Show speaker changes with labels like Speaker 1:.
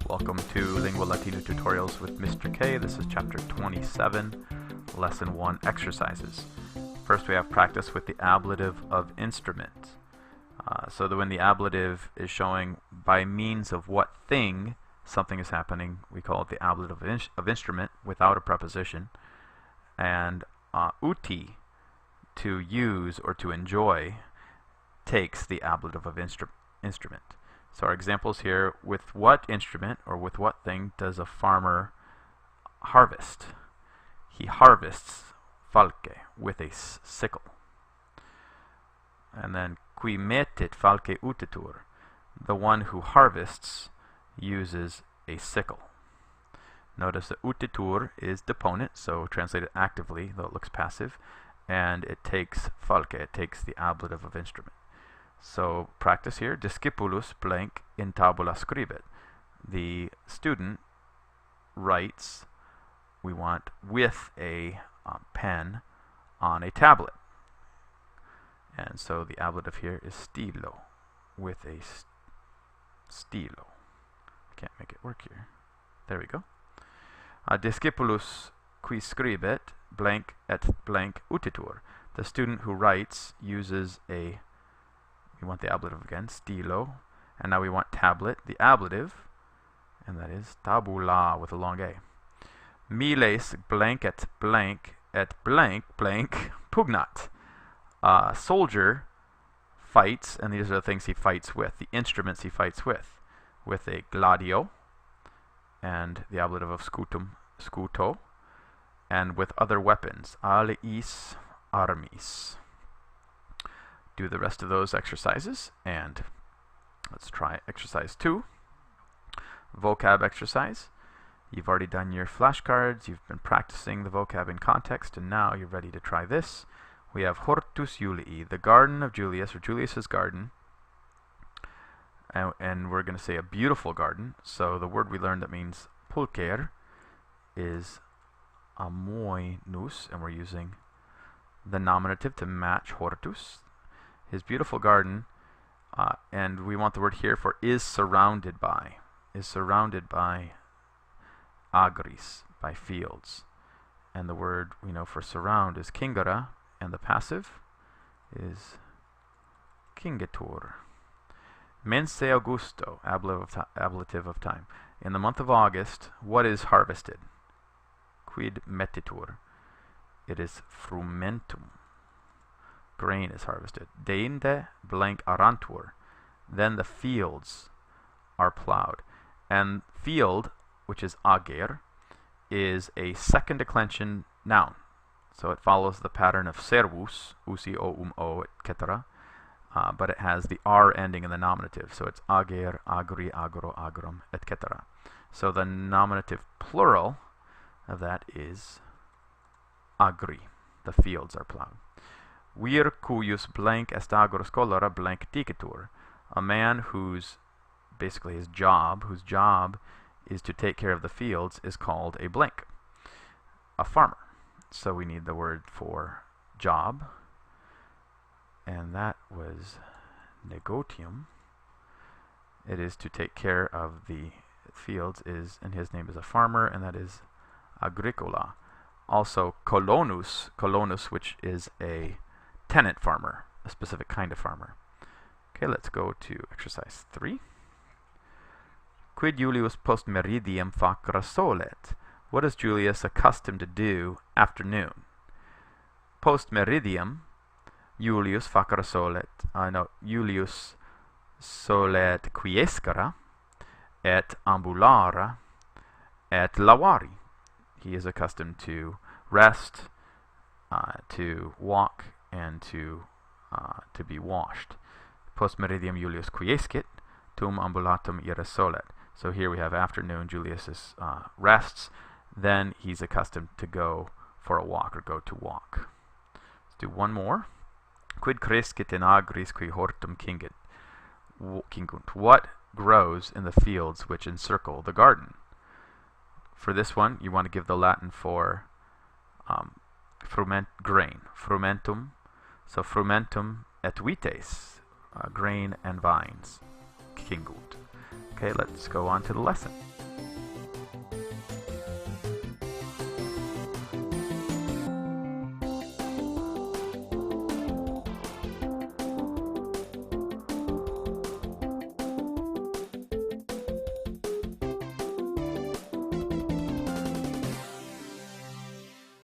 Speaker 1: Welcome to Lingua Latina Tutorials with Mr. K. This is chapter 27, lesson 1, exercises. First we have practice with the ablative of instrument. So that when the ablative is showing by means of what thing something is happening, we call it the ablative of instrument without a preposition. And uti, to use or to enjoy, takes the ablative of instrument. So our examples here: with what instrument or with what thing does a farmer harvest? He harvests falke with a sickle. And then qui metit falke utitur, the one who harvests uses a sickle. Notice that utitur is deponent, so translated actively, though it looks passive, and it takes falke, it takes the ablative of instrument. So practice here: discipulus blank in tabula scribit. The student writes, we want with a pen on a tablet. And so the ablative here is stilo, with a stilo. I can't make it work here. There we go. Discipulus qui scribit blank et blank utitur. The student who writes uses a, we want the ablative again, stilo, and now we want tablet, the ablative, and that is tabula with a long A. Miles blank et blank pugnat. Soldier fights, and these are the things he fights with, the instruments he fights with a gladio, and the ablative of scuto, and with other weapons, aliis armis. Do the rest of those exercises, and let's try exercise 2, vocab exercise. You've already done your flashcards, you've been practicing the vocab in context, and now you're ready to try this. We have Hortus Julii, the garden of Julius, or Julius's garden, and we're going to say a beautiful garden. So the word we learned that means pulcher is amoinus, and we're using the nominative to match hortus. His beautiful garden, and we want the word here for is surrounded by agris, by fields. And the word we know for surround is kingara, and the passive is kingetur. Mense Augusto, ablative of time. In the month of August, what is harvested? Quid metitur. It is frumentum. Grain is harvested. Deinde blank arantur. Then the fields are plowed. And field, which is ager, is a second declension noun. So it follows the pattern of servus, usi o, etc. But it has the r ending in the nominative. So it's ager, agri, agro, agrum, etc. So the nominative plural of that is agri. The fields are plowed. Vir cuius blank est agro scholara blank dicitur. A man whose, basically his job is to take care of the fields, is called a blank. A farmer. So we need the word for job, and that was negotium. It is to take care of the fields, and his name is a farmer, and that is agricola. Also colonus, which is a tenant farmer, a specific kind of farmer. Okay, let's go to exercise 3. Quid Julius post meridiem facere solet? What is Julius accustomed to do afternoon? Post meridiem, Julius facere solet. Julius solet quiescere et ambulare et lavari. He is accustomed to rest, to walk, and to be washed. Post meridiem Julius quiescit, tum ambulatum ire solet. So here we have afternoon. Julius rests. Then he's accustomed to go for a walk, or go to walk. Let's do one more. Quid crescit in agris qui hortum cingunt? What grows in the fields which encircle the garden? For this one, you want to give the Latin for grain. Frumentum. So frumentum et vites, grain and vines. Cingunt. Okay, let's go on to the lesson.